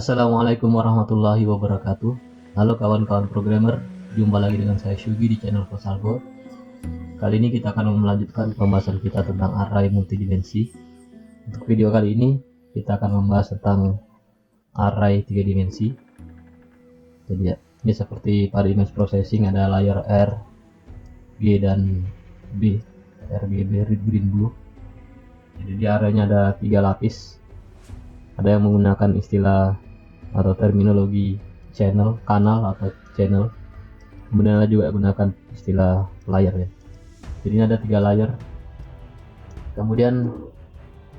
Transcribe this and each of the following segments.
Assalamualaikum warahmatullahi wabarakatuh. Halo kawan-kawan programmer, jumpa lagi dengan saya Shugi di channel Fosalgo. Kali ini kita akan melanjutkan pembahasan kita tentang array multidimensi. Untuk video kali ini kita akan membahas tentang array 3 dimensi. Jadi ya, ini seperti pada image processing ada layer R, G dan B, RGB, red, green, blue. Jadi di arraynya ada 3 lapis. Ada yang menggunakan istilah atau terminologi channel, kanal atau channel. Kemudian ada juga gunakan istilah layer ya. Jadi ini ada 3 layer. Kemudian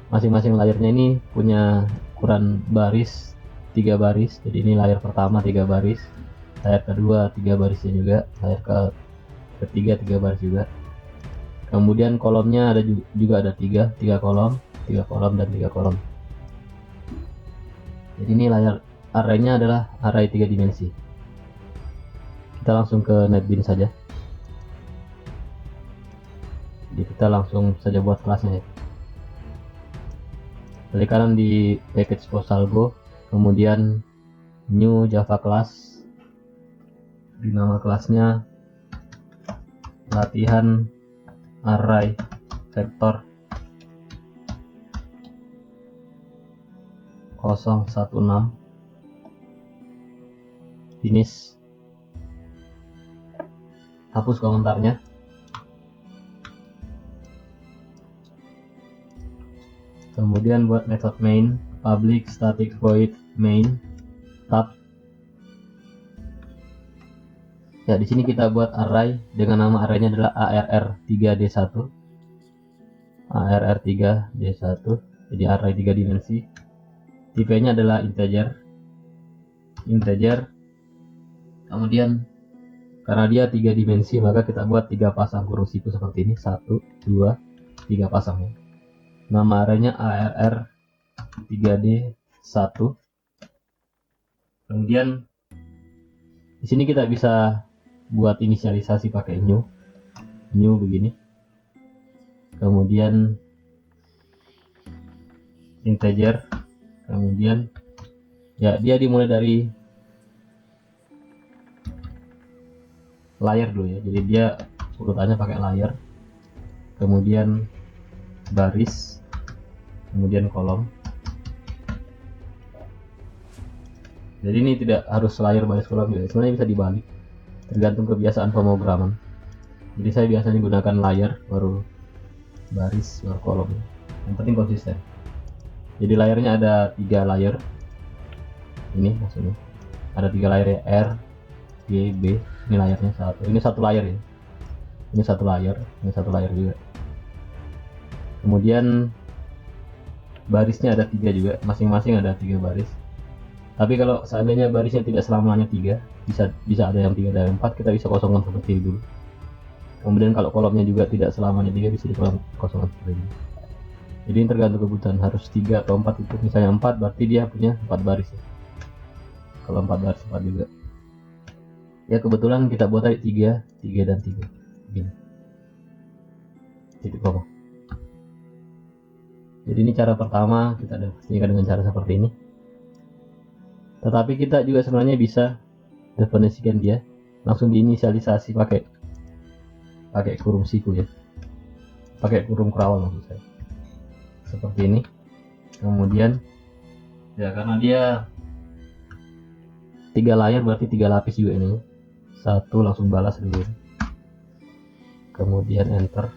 masing-masing layernya ini punya ukuran baris 3 baris. Jadi ini layer pertama 3 baris, layer kedua 3 barisnya juga, layer ketiga 3 baris juga. Kemudian kolomnya ada juga ada 3 kolom dan 3 kolom. Jadi ini layar arraynya adalah array 3 dimensi. Kita langsung ke NetBeans saja. Jadi kita langsung saja buat kelasnya ya. Klik kanan di package Fosalgo, kemudian new Java class. Di nama kelasnya latihan array vektor 016 finish. Hapus komentarnya. Kemudian buat method main public static void main tab. Ya, di sini kita buat array dengan nama arraynya adalah ARR3D1. ARR3D1. Jadi array 3 dimensi. Tipenya adalah integer. Kemudian karena dia 3 dimensi, maka kita buat 3 pasang kurung siku seperti ini. 1, 2, 3 pasang ya. Nama arraynya ARR3D1. Kemudian di sini kita bisa buat inisialisasi pakai new begini. Kemudian integer. Kemudian ya, dia dimulai dari layer dulu ya. Jadi dia urutannya pakai layer, kemudian baris, kemudian kolom. Jadi ini tidak harus layer baris kolom ya. Sebenarnya bisa dibalik, tergantung kebiasaan pemrograman. Jadi saya biasanya gunakan layer baru baris baru kolom. Yang penting konsisten. Jadi layernya ada 3 layer. Ini maksudnya ada 3 layer ya, R, G, B. Ini layernya satu. Ini satu layer ya. Ini satu layer. Ini satu layer juga. Kemudian barisnya ada 3 juga. Masing-masing ada 3 baris. Tapi kalau seandainya barisnya tidak selamanya 3, bisa ada yang 3 dan 4, kita bisa kosongkan seperti ini dulu. Kemudian kalau kolomnya juga tidak selamanya 3, bisa dikosongkan seperti ini. Jadi ini tergantung kebutuhan, harus 3 atau 4 itu. Misalnya 4 berarti dia punya 4 baris ya. Kalau 4 baris 4 juga. Ya kebetulan kita buat tadi 3 dan 3 begini. Titik koma. Jadi ini cara pertama, kita definisikan dengan cara seperti ini. Tetapi kita juga sebenarnya bisa definisikan dia langsung diinisialisasi pakai kurung siku ya. Pakai kurung kerawal maksud saya. Seperti ini. Kemudian ya, karena dia 3 layer berarti 3 lapis juga ini. 1 langsung balas dulu. Kemudian enter.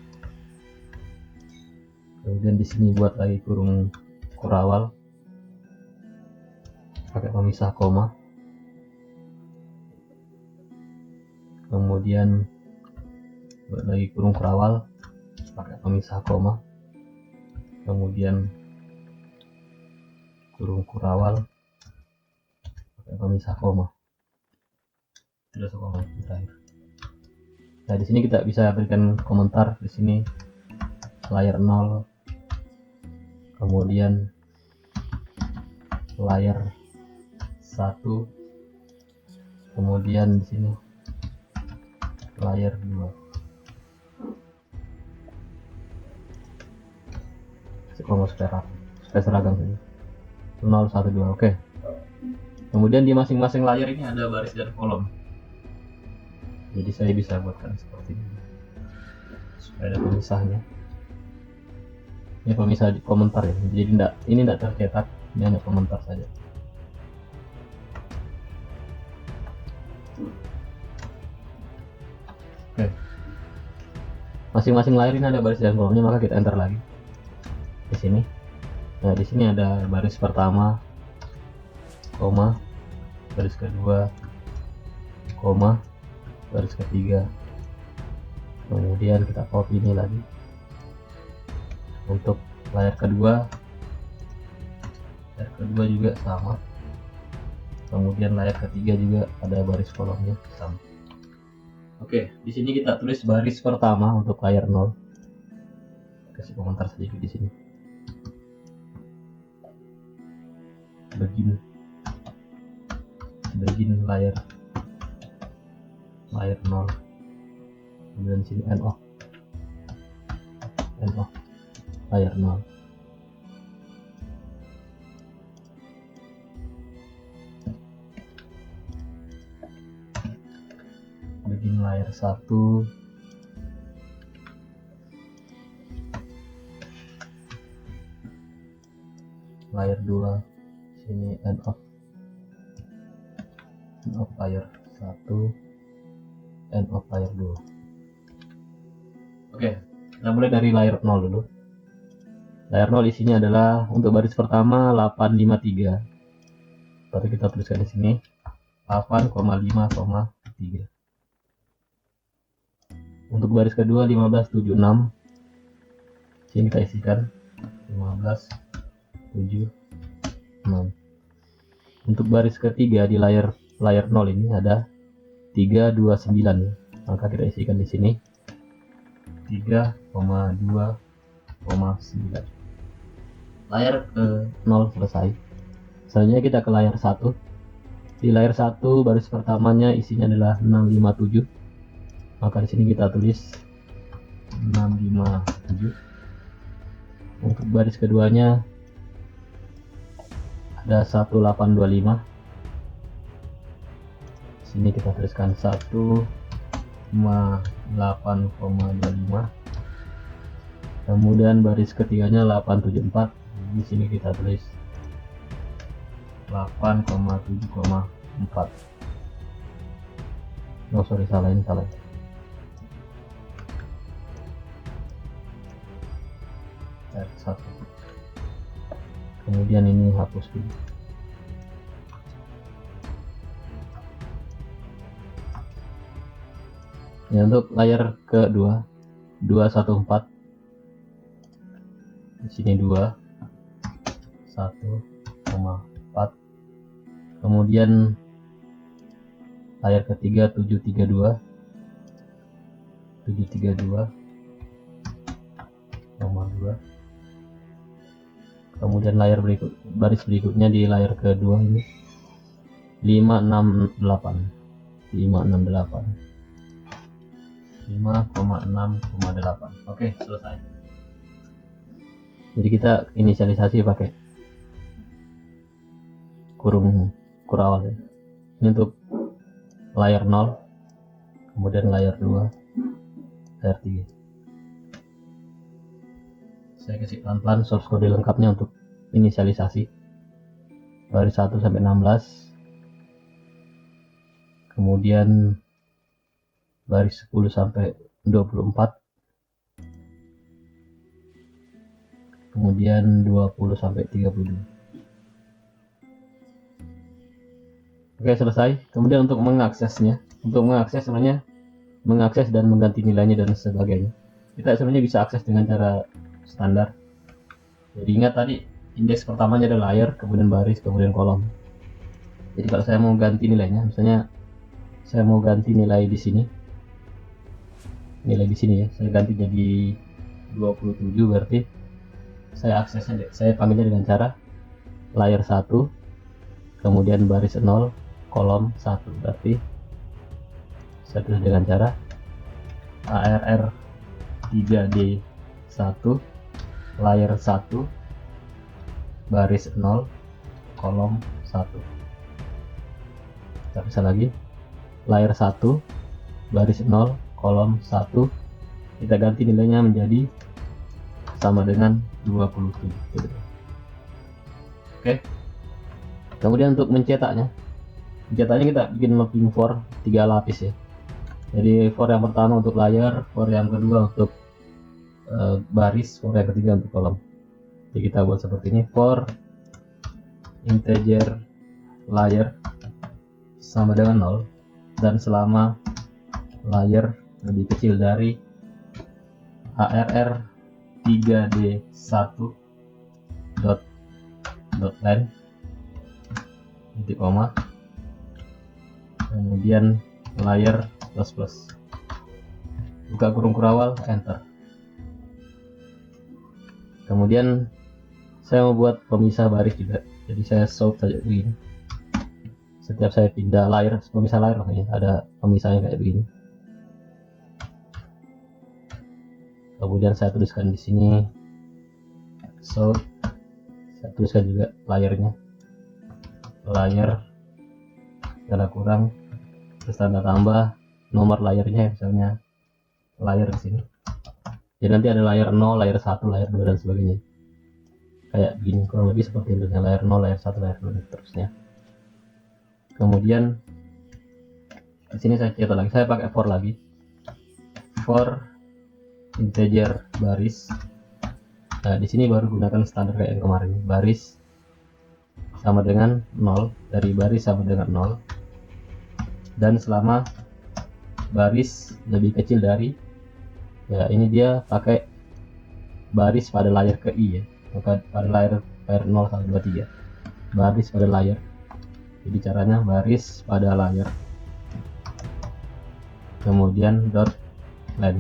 Kemudian di sini buat lagi kurung kurawal pakai pemisah koma. Kemudian buat lagi kurung kurawal pakai pemisah koma. Kemudian kurung kurawal pakai pemisah koma. Sudah koma terakhir. Nah, di sini kita bisa berikan komentar. Di sini layer 0, kemudian layer 1, kemudian di sini layer 2. Koma supaya seragam ini. 0, 1, 2. Oke. Kemudian di masing-masing layar ini ada baris dan kolom. Jadi saya bisa buatkan seperti ini supaya ada pemisahnya. Ini pemisah di komentar ya. Jadi ini tidak tercetak, ini hanya komentar saja. Oke. Masing-masing layar ini ada baris dan kolomnya, maka kita enter lagi di sini. Nah, di sini ada baris pertama, koma, baris kedua, koma, baris ketiga. Kemudian kita copy ini lagi untuk layar kedua juga sama. Kemudian layar ketiga juga ada baris kolomnya sama. Oke, di sini kita tulis baris pertama untuk layar 0. Kasih komentar sedikit di sini. Begin layar 0. Kemudian sini end of layar 0. Begin layar 1. Layar 2. Sini end of layar 1, end of layar 2. Oke, kita mulai dari layar 0 dulu. Layar 0 isinya adalah untuk baris pertama 853. Berarti kita tuliskan di sini 8,5,3. Untuk baris kedua 1576. Sini kita isikan 1576. Untuk baris ketiga di layar 0 ini ada 329 ya. Maka kita isikan di sini 3,2,9. Layar ke 0 selesai. Selanjutnya kita ke layar 1. Di layar 1 baris pertamanya isinya adalah 657. Maka di sini kita tulis 657. Untuk baris keduanya ada 1825. Sini kita tuliskan 1,8,25. Kemudian baris ketiganya 874. Di sini kita tulis 8,7,4. Oh sorry, salah. R1. Kemudian ini hapus dulu. Ya, untuk layar kedua 214. Di sini 1,4. Kemudian layar ketiga 732. 732,2. Kemudian layar baris berikutnya di layar kedua ini 5,6,8. 5,6,8. Oke, selesai. Jadi kita inisialisasi pakai kurung kurawal ya. Ini untuk layar 0, kemudian layar 2, layar 3. Saya kasih pelan-pelan source code lengkapnya untuk inisialisasi. Baris 1 sampai 16. Kemudian baris 10 sampai 24. Kemudian 20 sampai 32. Oke, selesai. Kemudian untuk mengaksesnya, sebenarnya mengakses dan mengganti nilainya dan sebagainya, kita sebenarnya bisa akses dengan cara standar. Jadi ingat tadi indeks pertamanya adalah layar, kemudian baris, kemudian kolom. Jadi kalau saya mau ganti nilainya, misalnya saya mau ganti nilai di sini, ya, saya ganti jadi 27, berarti saya aksesnya, saya panggilnya dengan cara layar 1, kemudian baris 0, kolom 1. Berarti saya tulis dengan cara ARR 3D 1, layar 1, baris 0, kolom 1. Kita bisa lagi layer 1 baris 0 kolom 1, kita ganti nilainya menjadi sama dengan 27 gitu. Oke. Kemudian untuk mencetaknya kita bikin looping for 3 lapis ya. Jadi for yang pertama untuk layer, for yang kedua untuk baris, for yang ketiga untuk kolom. Jadi kita buat seperti ini, for integer layer sama dengan 0 dan selama layer lebih kecil dari arr 3d1 dot len titik koma, kemudian layer plus buka kurung kurawal, enter. Kemudian saya mau buat pemisah baris juga, jadi saya sort saja begini. Setiap saya pindah layer, pemisah layer makanya ada pemisahnya kayak begini. Kemudian saya tuliskan di sini sort, saya tuliskan juga layernya, layer tanda kurang, terus tanda tambah nomor layernya, misalnya layer di sini. Jadi nanti ada layer 0, layer 1, layer 2 dan sebagainya. Kayak gini, kurang lebih seperti itu, layer 0, layer 1, layer 2 dan seterusnya. Kemudian di sini saya cetak lagi, saya pakai for lagi, for integer baris. Nah, di sini baru gunakan standar kayak yang kemarin, baris sama dengan 0, dari baris sama dengan 0, dan selama baris lebih kecil dari, ya ini dia pakai baris pada layer ke i ya, maka pada layer 0 sampai 23, baris pada layer. Jadi caranya baris pada layer, kemudian dot len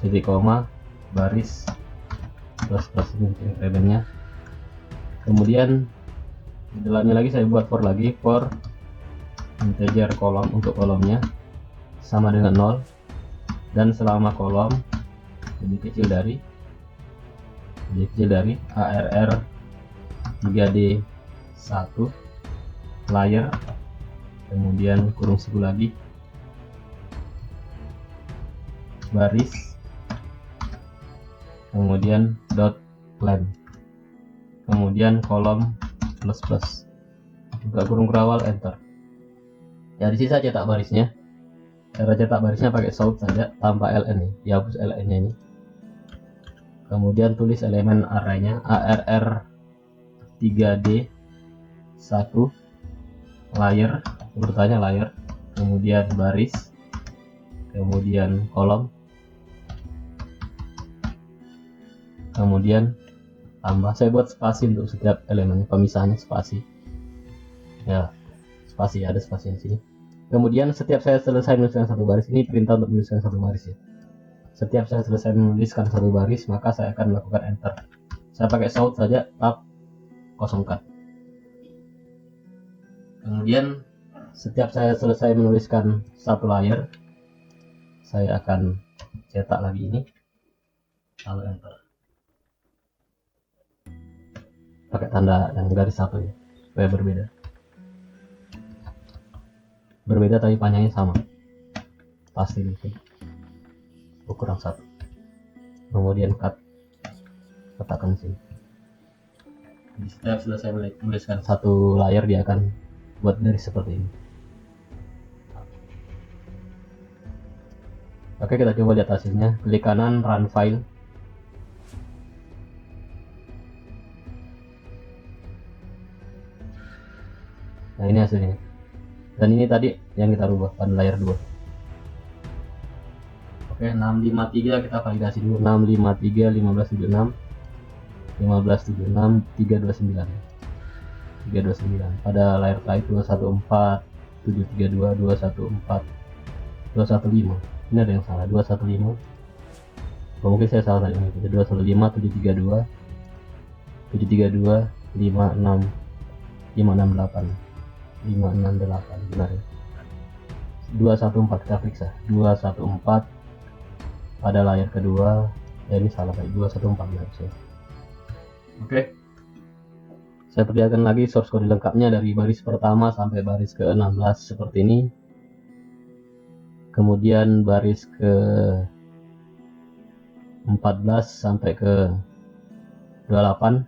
titik koma baris plus ini rebennya. Kemudian di dalamnya lagi saya buat for lagi, for integer kolom, untuk kolomnya sama dengan 0 dan selama kolom lebih kecil dari arr 3d1 layer, kemudian kurung siku lagi, baris, kemudian dot len, kemudian kolom plus buka kurung kurawal, enter. Ya di sini saya cetak barisnya. Cara cetak barisnya pakai sort saja tanpa ln ya, dihapus ln nya ini. Kemudian tulis elemen arraynya, arr 3d 1 layer, urutannya layer, kemudian baris, kemudian kolom, kemudian tambah. Saya buat spasi untuk setiap elemennya, pemisahnya spasi ya, spasi, ada spasi di sini. Kemudian setiap saya selesai menuliskan satu baris, ini perintah untuk menuliskan satu baris ya. Setiap saya selesai menuliskan satu baris, maka saya akan melakukan enter. Saya pakai sort saja, tab, kosongkan. Kemudian setiap saya selesai menuliskan satu layer, saya akan cetak lagi ini, lalu enter. Pakai tanda yang garis satu ya, supaya berbeda tapi panjangnya sama, pasti gitu, ukuran 1. Kemudian katakan sini. Setiap selesai menuliskan satu layer, dia akan buat garis seperti ini. Oke, kita coba lihat hasilnya. Klik kanan, run file. Nah, ini hasilnya. Dan ini tadi yang kita rubah pada layer 2. Oke, 653 kita validasi dulu. 653 1576 1576 329 pada layer file 214 732 214 215. Ini ada yang salah, 215. Mungkin saya salah tadi, 215 732 732 56 568 568, benar ya. 214 kita periksa, 214 pada layar kedua, ya ini salah tadi, 214 harusnya. Oke, Saya perlihatkan lagi source code lengkapnya dari baris pertama sampai baris ke-16 seperti ini. Kemudian baris ke-14 sampai ke-28.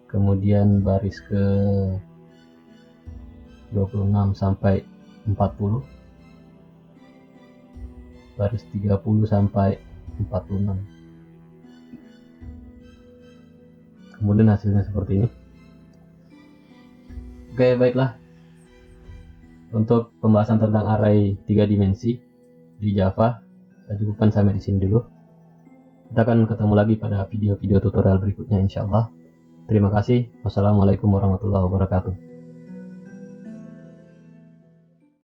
Kemudian baris ke-26 sampai 40. Baris 30 sampai 46. Kemudian hasilnya seperti ini. Oke, baiklah. Untuk pembahasan tentang array 3 dimensi di Java, saya cukupkan sampai di sini dulu. Kita akan ketemu lagi pada video-video tutorial berikutnya insya Allah. Terima kasih. Wassalamualaikum warahmatullahi wabarakatuh.